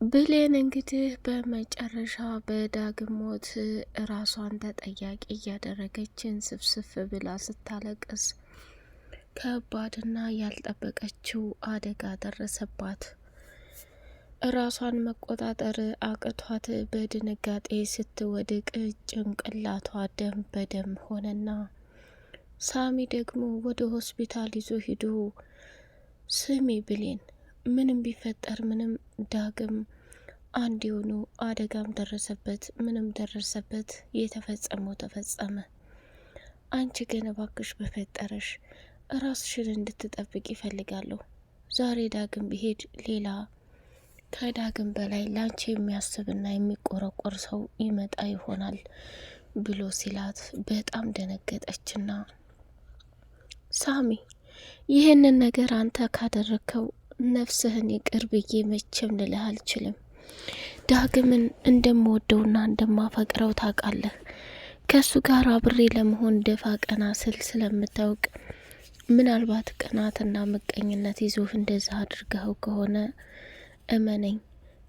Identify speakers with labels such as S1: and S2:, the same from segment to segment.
S1: ብሌን እንግዲህ በመጨረሻ በዳግም ሞት ራሷን ተጠያቂ እያደረገችን ስፍስፍ ብላ ስታለቅስ ከባድና ያልጠበቀችው አደጋ ደረሰባት። ራሷን መቆጣጠር አቅቷት በድንጋጤ ስትወድቅ ጭንቅላቷ ደም በደም ሆነና ሳሚ ደግሞ ወደ ሆስፒታል ይዞ ሂዶ ስሚ ብሌን ምንም ቢፈጠር ምንም ዳግም አንድ የሆኑ አደጋም ደረሰበት ምንም ደረሰበት የተፈጸመው ተፈጸመ። አንቺ ግን እባክሽ በፈጠረሽ ራስሽን እንድትጠብቅ ይፈልጋለሁ። ዛሬ ዳግም ቢሄድ ሌላ ከዳግም በላይ ላንቺ የሚያስብና የሚቆረቆር ሰው ይመጣ ይሆናል ብሎ ሲላት በጣም ደነገጠችና ሳሚ ይህንን ነገር አንተ ካደረከው ነፍስህን ይቅር ብዬ መቼም ልልህ አልችልም። ዳግምን እንደምወደውና እንደማፈቅረው ታውቃለህ። ከሱ ጋር አብሬ ለመሆን ደፋ ቀና ስል ስለምታውቅ ምናልባት ቅናትና ምቀኝነት ይዞህ እንደዛ አድርገኸው ከሆነ እመነኝ፣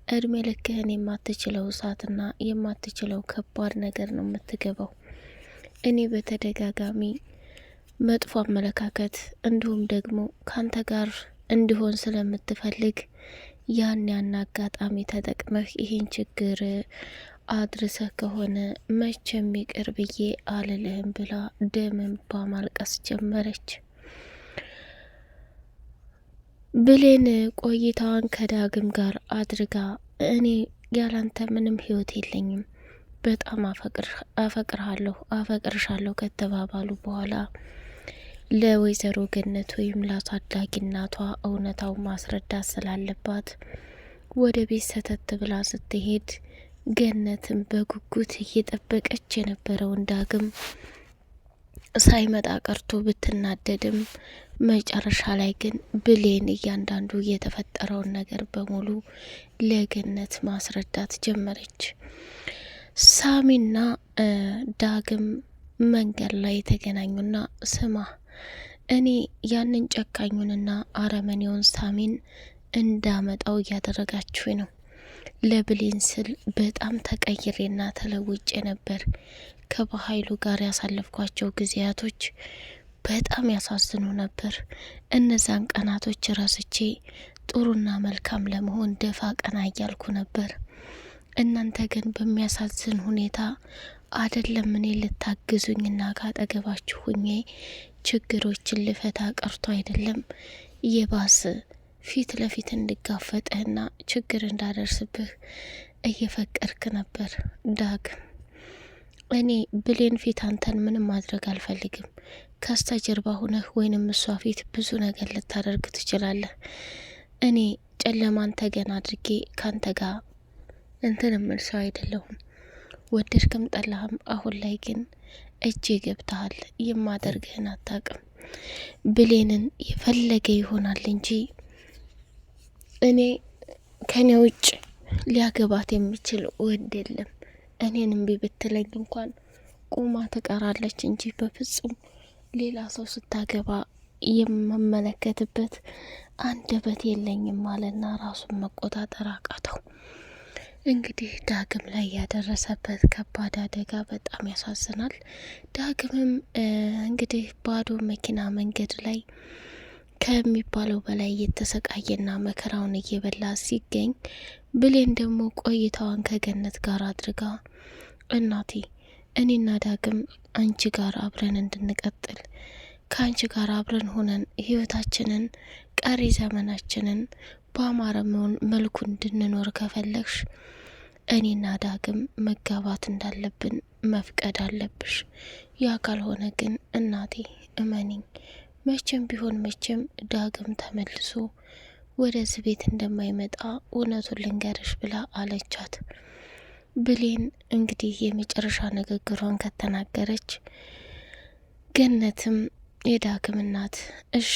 S1: እድሜ ልክህን የማትችለው እሳትና የማትችለው ከባድ ነገር ነው የምትገባው። እኔ በተደጋጋሚ መጥፎ አመለካከት እንዲሁም ደግሞ ካንተ ጋር እንዲሆን ስለምትፈልግ ያን አጋጣሚ ተጠቅመህ ይህን ችግር አድርሰህ ከሆነ መቼም ይቅር ብዬ አልልህም ብላ ደምን በማልቀስ ጀመረች። ብሌን ቆይታዋን ከዳግም ጋር አድርጋ እኔ ያላንተ ምንም ህይወት የለኝም፣ በጣም አፈቅርሃለሁ አፈቅርሻለሁ ከተባባሉ በኋላ ለወይዘሮ ገነት ወይም ለአሳዳጊ እናቷ እውነታው ማስረዳት ስላለባት ወደ ቤት ሰተት ብላ ስትሄድ ገነትም በጉጉት እየጠበቀች የነበረውን ዳግም ሳይመጣ ቀርቶ ብትናደድም መጨረሻ ላይ ግን ብሌን እያንዳንዱ የተፈጠረውን ነገር በሙሉ ለገነት ማስረዳት ጀመረች። ሳሚና ዳግም መንገድ ላይ የተገናኙና ስማ እኔ ያንን ጨካኙንና አረመኔውን ሳሚን እንዳመጣው እያደረጋችሁ ነው። ለብሌን ስል በጣም ተቀይሬና ተለውጬ ነበር። ከባሀይሉ ጋር ያሳለፍኳቸው ጊዜያቶች በጣም ያሳዝኑ ነበር። እነዛን ቀናቶች ረስቼ ጥሩና መልካም ለመሆን ደፋ ቀና እያልኩ ነበር። እናንተ ግን በሚያሳዝን ሁኔታ አይደለም እኔ ልታግዙኝና ካጠገባችሁ ሁኜ ችግሮችን ልፈታ ቀርቶ አይደለም የባስ ፊት ለፊት እንድጋፈጥህና ችግር እንዳደርስብህ እየፈቀድክ ነበር። ዳግም እኔ ብሌን ፊት አንተን ምንም ማድረግ አልፈልግም። ከስተጀርባ ሁነህ ወይንም እሷ ፊት ብዙ ነገር ልታደርግ ትችላለህ። እኔ ጨለማን ተገን አድርጌ ካንተ ጋር እንትን እምል ሰው አይደለሁም። ወደድክም ጠላህም አሁን ላይ ግን እጄ ገብተሃል። የማደርግህን አታቅም። ብሌንን የፈለገ ይሆናል እንጂ እኔ ከኔ ውጭ ሊያገባት የሚችል ወንድ የለም። እኔን እምቢ ብትለኝ እንኳን ቁማ ትቀራለች እንጂ በፍጹም ሌላ ሰው ስታገባ የመመለከትበት አንደበት የለኝም ማለትና ራሱን መቆጣጠር አቃተው። እንግዲህ ዳግም ላይ ያደረሰበት ከባድ አደጋ በጣም ያሳዝናል። ዳግምም እንግዲህ ባዶ መኪና መንገድ ላይ ከሚባለው በላይ እየተሰቃየና መከራውን እየበላ ሲገኝ ብሌን ደግሞ ቆይታዋን ከገነት ጋር አድርጋ እናቴ እኔና ዳግም አንቺ ጋር አብረን እንድንቀጥል ከአንቺ ጋር አብረን ሆነን ህይወታችንን ቀሪ ዘመናችንን በአማረ መልኩ እንድንኖር ከፈለግሽ እኔና ዳግም መጋባት እንዳለብን መፍቀድ አለብሽ። ያ ካልሆነ ግን እናቴ እመኒኝ መቼም ቢሆን መቼም ዳግም ተመልሶ ወደዚህ ቤት እንደማይመጣ እውነቱን ልንገርሽ ብላ አለቻት። ብሌን እንግዲህ የመጨረሻ ንግግሯን ከተናገረች ገነትም የዳግም እናት እሺ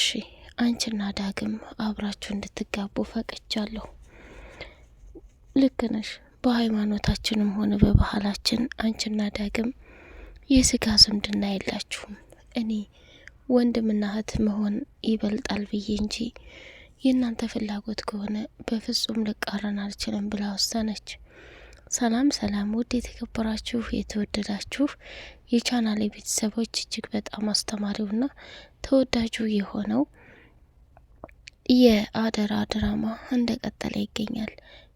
S1: አንቺና ዳግም አብራችሁ እንድትጋቡ ፈቅጃለሁ። ልክ ነሽ። በሃይማኖታችንም ሆነ በባህላችን አንቺና ዳግም የስጋ ዝምድና የላችሁም። እኔ ወንድምና እህት መሆን ይበልጣል ብዬ እንጂ የእናንተ ፍላጎት ከሆነ በፍጹም ልቃረን አልችልም ብላ ወሰነች። ሰላም ሰላም! ውድ የተከበራችሁ የተወደዳችሁ የቻናሌ ቤተሰቦች እጅግ በጣም አስተማሪውና ተወዳጁ የሆነው የአደራ ድራማ እንደቀጠለ ይገኛል።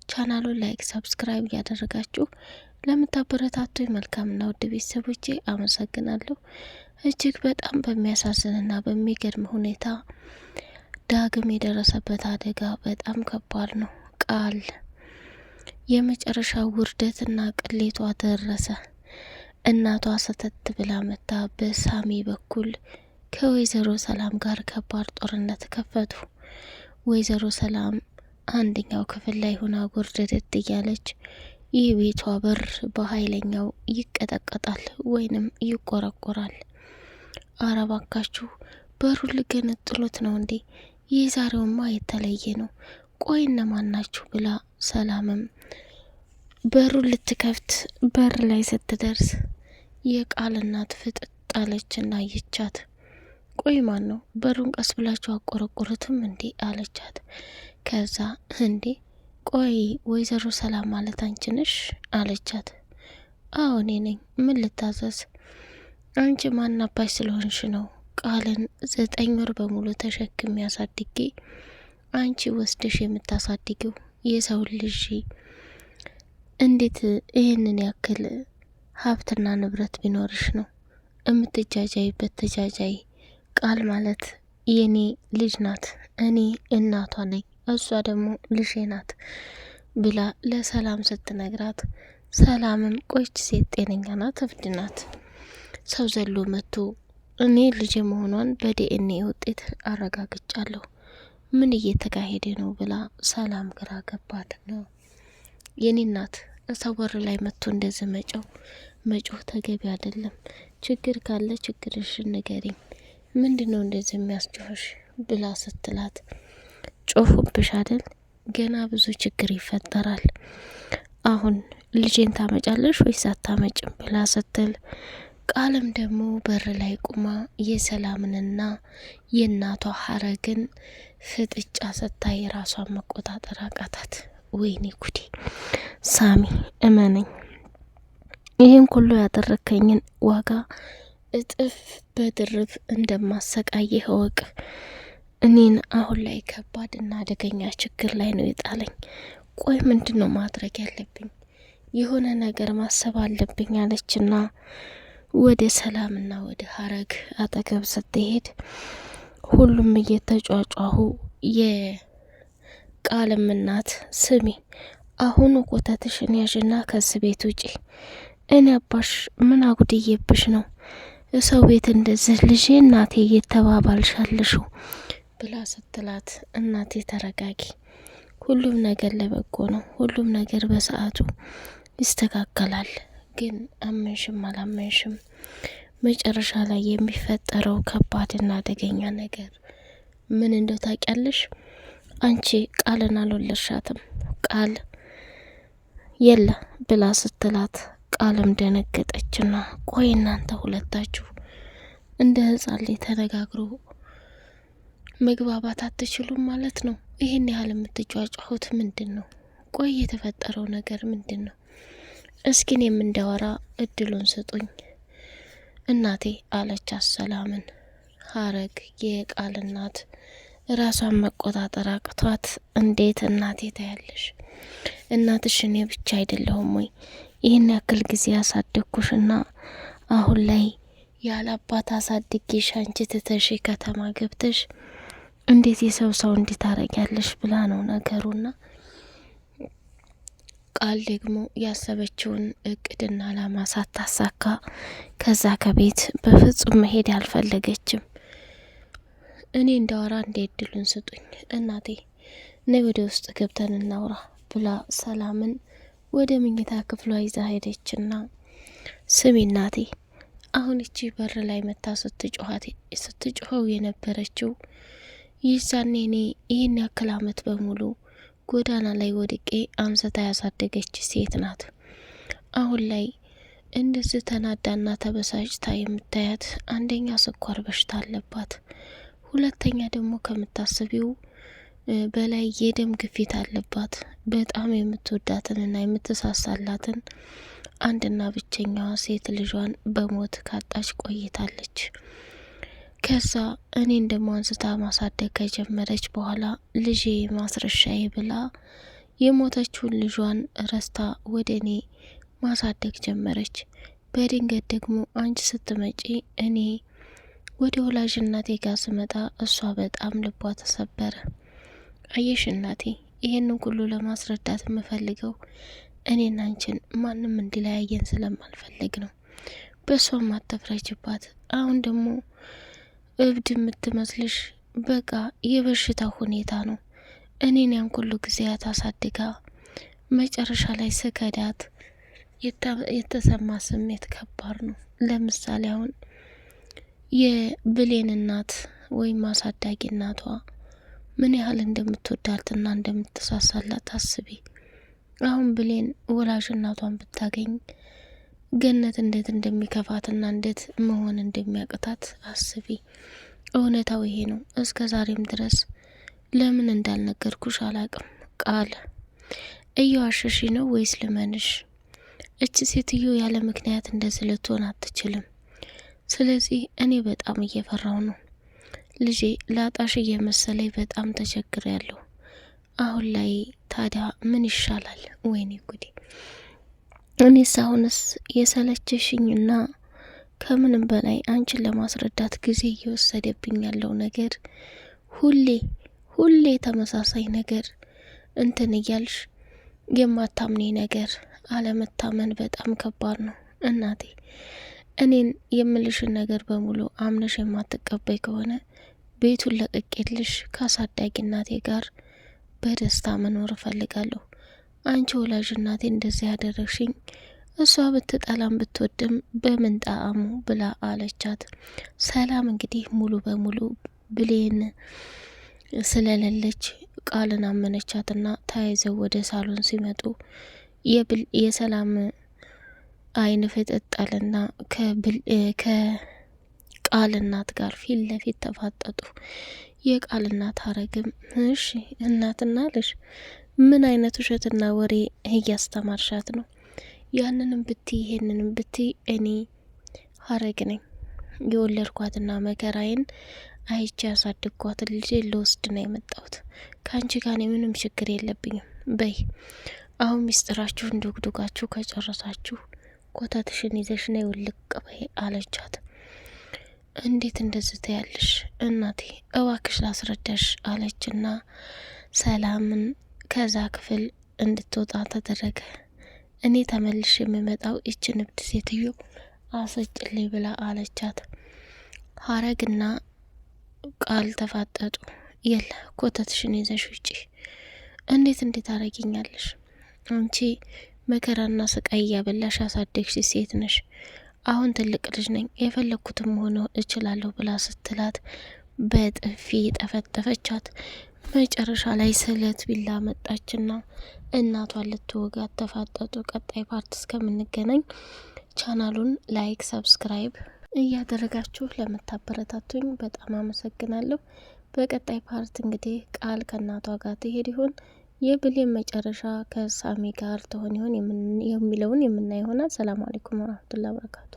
S1: ቻናሉን ላይክ፣ ሰብስክራይብ እያደረጋችሁ ለምታበረታቱኝ መልካምና ውድ ቤተሰቦቼ አመሰግናለሁ። እጅግ በጣም በሚያሳዝንና በሚገርም ሁኔታ ዳግም የደረሰበት አደጋ በጣም ከባድ ነው። ቃል የመጨረሻ ውርደትና ቅሌቷ ደረሰ። እናቷ ሰተት ብላ መታ በሳሚ በኩል ከወይዘሮ ሰላም ጋር ከባድ ጦርነት ከፈቱ። ወይዘሮ ሰላም አንደኛው ክፍል ላይ ሆና ጎርደደት እያለች ይህ ቤቷ በር በኃይለኛው ይቀጠቀጣል ወይንም ይቆረቆራል። አረባካችሁ በሩን ልገነጥሉት ነው እንዴ? ይህ ዛሬውማ የተለየ ነው። ቆይ እነማን ናችሁ? ብላ ሰላምም በሩን ልትከፍት በር ላይ ስትደርስ የቃል እናት ፍጥጥ አለችና ይቻት። ቆይ ማን ነው? በሩን ቀስ ብላችሁ አቆረቆሩትም እንዴ? አለቻት። ከዛ እንዴ ቆይ ወይዘሮ ሰላም ማለት አንቺ ነሽ? አለቻት። አዎ እኔ ነኝ። ምን ልታዘዝ? አንቺ ማን አባሽ ስለሆንሽ ነው ቃልን 9 ወር በሙሉ ተሸክም ያሳድጌ አንቺ ወስደሽ የምታሳድጊው? የሰው ልጅ እንዴት ይህንን ያክል ሀብትና ንብረት ቢኖርሽ ነው እምትጃጃይበት? ተጃጃይ። ቃል ማለት የኔ ልጅ ናት፣ እኔ እናቷ ነኝ፣ እሷ ደግሞ ልጄ ናት ብላ ለሰላም ስትነግራት፣ ሰላምም ቆይች ሴት ጤነኛ ናት? እብድ ናት? ሰው ዘሎ መጥቶ እኔ ልጅ መሆኗን በዲኤንኤ ውጤት አረጋግጫለሁ፣ ምን እየተካሄደ ነው ብላ ሰላም ግራ ገባት ነው። የኔ እናት ሰው በር ላይ መጥቶ እንደዚህ መጮህ ተገቢ አይደለም። ችግር ካለ ችግርሽን ንገሪኝ፣ ምንድነው እንደዚህ የሚያስጮህሽ? ብላ ስትላት፣ ጮሁብሽ አይደል? ገና ብዙ ችግር ይፈጠራል። አሁን ልጄን ታመጫለሽ ወይስ አታመጭም? ብላ ስትል፣ ቃልም ደግሞ በር ላይ ቁማ የሰላምንና የእናቷ ሀረግን ፍጥጫ ስታይ ራሷን መቆጣጠር አቃታት። ወይኔ ጉዴ! ሳሚ እመነኝ፣ ይህን ሁሉ ያደረከኝን ዋጋ እጥፍ በድርብ እንደማሰቃይህ እወቅ። እኔን አሁን ላይ ከባድ እና አደገኛ ችግር ላይ ነው የጣለኝ። ቆይ ምንድን ነው ማድረግ ያለብኝ? የሆነ ነገር ማሰብ አለብኝ አለችና ወደ ሰላምና ወደ ሀረግ አጠገብ ስትሄድ ሁሉም እየተጫጫሁ የቃልም እናት ስሚ፣ አሁን ኮተትሽን ያዥና ከዚህ ቤት ውጪ። እኔ አባሽ ምን አጉድዬብሽ ነው ሰው ቤት እንደዚህ ልጄ እናቴ እየተባባልሻለሹ? ብላ ስትላት፣ እናቴ ተረጋጊ፣ ሁሉም ነገር ለበጎ ነው፣ ሁሉም ነገር በሰዓቱ ይስተካከላል። ግን አመንሽም አላመንሽም መጨረሻ ላይ የሚፈጠረው ከባድና አደገኛ ነገር ምን እንደው ታውቂያለሽ? አንቺ ቃልን አልወለድሻትም። ቃል የለ ብላ ስትላት፣ ቃልም ደነገጠችና ቆይ እናንተ ሁለታችሁ እንደ ህጻን ላይ ተነጋግሮ መግባባት አትችሉም ማለት ነው? ይህን ያህል የምትጫጫሁት ምንድን ነው? ቆይ የተፈጠረው ነገር ምንድን ነው? እስኪን የምንዳወራ እድሉን ስጡኝ እናቴ አለቻት ሰላምን። ሀረግ የቃል እናት ራሷን መቆጣጠር አቅቷት፣ እንዴት እናቴ ታያለሽ? እናትሽ እኔ ብቻ አይደለሁም ወይ? ይህን ያክል ጊዜ ያሳደግኩሽና አሁን ላይ ያለ አባት አሳድጌሽ አንቺ ትተሽ ከተማ ገብተሽ እንዴት የሰው ሰው እንዲታረጊያለሽ? ብላ ነው ነገሩና ቃል ደግሞ ያሰበችውን እቅድና አላማ ሳታሳካ ከዛ ከቤት በፍጹም መሄድ አልፈለገችም። እኔ እንዳወራ እንደ እድሉን ስጡኝ እናቴ፣ ነይ ወደ ውስጥ ገብተን እናውራ ብላ ሰላምን ወደ መኝታ ክፍሏ ይዛ ሄደችና፣ ስሚ እናቴ፣ አሁን እቺ በር ላይ መታ ስትጮኸው የነበረችው ይዛኔ እኔ ይህን ያክል አመት በሙሉ ጎዳና ላይ ወድቄ አንስታ ያሳደገች ሴት ናት። አሁን ላይ እንደዚህ ተናዳና ተበሳጭታ የምታያት አንደኛ ስኳር በሽታ አለባት፣ ሁለተኛ ደግሞ ከምታስቢው በላይ የደም ግፊት አለባት። በጣም የምትወዳትንና የምትሳሳላትን አንድና ብቸኛዋ ሴት ልጇን በሞት ካጣች ቆይታለች። ከዛ እኔን ደሞ አንስታ ማሳደግ ከጀመረች በኋላ ልጄ ማስረሻዬ ብላ የሞተችውን ልጇን ረስታ ወደ እኔ ማሳደግ ጀመረች። በድንገት ደግሞ አንቺ ስትመጪ እኔ ወደ ወላጅ እናቴ ጋር ስመጣ እሷ በጣም ልቧ ተሰበረ። አየሽ እናቴ፣ ይህንን ሁሉ ለማስረዳት የምፈልገው እኔና አንቺን ማንም እንዲለያየን ስለማልፈልግ ነው። በሷም አትፍረጅባት። አሁን ደግሞ እብድ የምትመስልሽ በቃ የበሽታ ሁኔታ ነው። እኔን ያን ሁሉ ጊዜያት አሳድጋ መጨረሻ ላይ ስከዳት የተሰማ ስሜት ከባድ ነው። ለምሳሌ አሁን የብሌን እናት ወይም አሳዳጊ እናቷ ምን ያህል እንደምትወዳትና እንደምትሳሳላት አስቢ። አሁን ብሌን ወላጅ እናቷን ብታገኝ ገነት እንዴት እንደሚከፋትና እንዴት መሆን እንደሚያቅታት አስቢ። እውነታው ይሄ ነው። እስከ ዛሬም ድረስ ለምን እንዳልነገርኩሽ አላቅም። ቃል እየዋሸሽ ነው ወይስ ልመንሽ? እች ሴትዮ ያለ ምክንያት እንደዚህ ልትሆን አትችልም። ስለዚህ እኔ በጣም እየፈራው ነው ልጄ፣ ላጣሽ እየመሰለኝ በጣም ተቸግሬያለሁ። አሁን ላይ ታዲያ ምን ይሻላል? ወይኔ ጉዴ! እኔስ አሁንስ የሰለቸሽኝና ከምንም በላይ አንቺን ለማስረዳት ጊዜ እየወሰደብኝ ያለው ነገር ሁሌ ተመሳሳይ ነገር እንትን እያልሽ የማታምኔ ነገር አለመታመን በጣም ከባድ ነው እናቴ። እኔን የምልሽን ነገር በሙሉ አምነሽ የማትቀበይ ከሆነ ቤቱን ለቅቄልሽ ከአሳዳጊ እናቴ ጋር በደስታ መኖር እፈልጋለሁ። አንቺ ወላጅ እናቴ እንደዚህ ያደረግሽኝ እሷ ብትጠላም ብትወድም በምን ጣዕሙ ብላ አለቻት። ሰላም እንግዲህ ሙሉ በሙሉ ብሌን ስለሌለች ቃልን አመነቻትና ተያይዘው ወደ ሳሎን ሲመጡ የሰላም አይን ፍጥጣልና ከቃል እናት ጋር ፊት ለፊት ተፋጠጡ። የቃል እናት አረግም እሺ እናትና ልጅ ምን አይነት ውሸትና ወሬ እያስተማርሻት ነው? ያንንም ብቲ ይሄንንም ብቲ እኔ ሀረግ ነኝ። የወለድኳትና መከራዬን አይቼ ያሳድግኳት ልጄ ልወስድ ነው የመጣሁት። ከአንቺ ጋር ምንም ችግር የለብኝም። በይ አሁን ሚስጥራችሁን ዱግዱጋችሁ ከጨረሳችሁ ኮታትሽን ይዘሽ ነይ ውልቅ በይ አለቻት። እንዴት እንደዚህ ትያለሽ እናቴ? እባክሽ ላስረዳሽ አለችና ሰላምን ከዛ ክፍል እንድትወጣ ተደረገ። እኔ ተመልሽ የምመጣው ይችን እብድ ሴትዮ አሰጭልኝ ብላ አለቻት። ሀረግና ቃል ተፋጠጡ። የለ ኮተትሽን ይዘሽ ውጪ። እንዴት አረጊኛለሽ? አንቺ መከራና ስቃይ እያበላሽ አሳደግሽ ሴት ነሽ። አሁን ትልቅ ልጅ ነኝ፣ የፈለኩትም ሆኖ እችላለሁ ብላ ስትላት በጥፊ ጠፈጠፈቻት። መጨረሻ ላይ ስለት ቢላ መጣችና እናቷን ልትወጋት ተፋጠጡ። ቀጣይ ፓርት እስከምንገናኝ ቻናሉን ላይክ፣ ሰብስክራይብ እያደረጋችሁ ለምታበረታቱኝ በጣም አመሰግናለሁ። በቀጣይ ፓርት እንግዲህ ቃል ከእናቷ ጋር ትሄድ ይሆን? የብሌን መጨረሻ ከሳሚ ጋር ትሆን ይሆን የሚለውን የምናይ ይሆናል። ሰላም አለይኩም ወራህመቱላሂ ወበረካቱ።